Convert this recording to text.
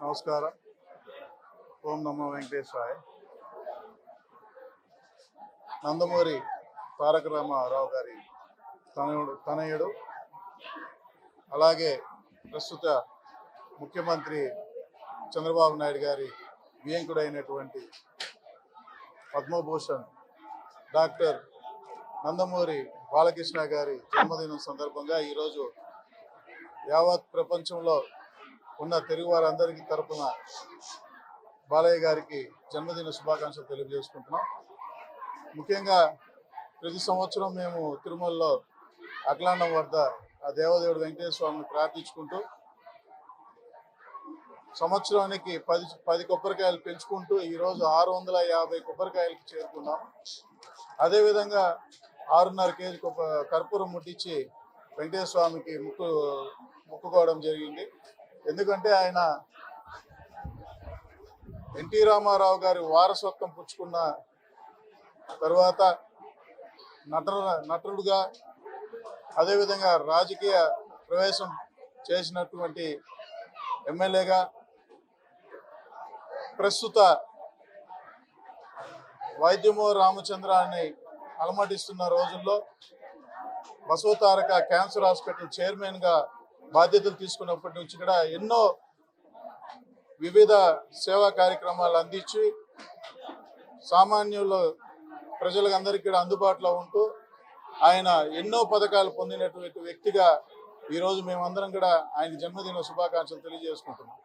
నమస్కారం. ఓం నమో వెంకటేశ్వరాయ. నందమూరి తారక రామారావు గారి తనయుడు అలాగే ప్రస్తుత ముఖ్యమంత్రి చంద్రబాబు నాయుడు గారి వియంకుడైనటువంటి పద్మభూషణ్ డాక్టర్ నందమూరి బాలకృష్ణ గారి జన్మదినం సందర్భంగా ఈరోజు యావత్ ప్రపంచంలో ఉన్న తెలుగు వారందరికీ తరపున బాలయ్య గారికి జన్మదిన శుభాకాంక్షలు తెలియజేసుకుంటున్నాం. ముఖ్యంగా ప్రతి సంవత్సరం మేము తిరుమలలో అఖిలాండం వద్ద ఆ దేవదేవుడు వెంకటేశ్వర స్వామిని ప్రార్థించుకుంటూ సంవత్సరానికి 10 కొబ్బరికాయలు పెంచుకుంటూ ఈరోజు 650 కొబ్బరికాయలకి చేరుకున్నాం. అదేవిధంగా 6.5 కేజీ కర్పూరం ముట్టించి వెంకటేశ్వర స్వామికి మొక్కుకోవడం జరిగింది. ఎందుకంటే ఆయన ఎన్టీ రామారావు గారి వారసత్వం పుచ్చుకున్న తర్వాత నటుడుగా అదేవిధంగా రాజకీయ ప్రవేశం చేసినటువంటి ఎమ్మెల్యేగా ప్రస్తుత వైద్యమో రామచంద్రాన్ని అలమటిస్తున్న రోజుల్లో బసవతారక క్యాన్సర్ హాస్పిటల్ చైర్మన్గా బాధ్యతలు తీసుకున్నప్పటి నుంచి కూడా ఎన్నో వివిధ సేవా కార్యక్రమాలు అందించి సామాన్యులు ప్రజలకు అందరికీ కూడా అందుబాటులో ఉంటూ ఆయన ఎన్నో పథకాలు పొందినటువంటి వ్యక్తిగా ఈరోజు మేమందరం కూడా ఆయన జన్మదిన శుభాకాంక్షలు తెలియజేసుకుంటున్నాం.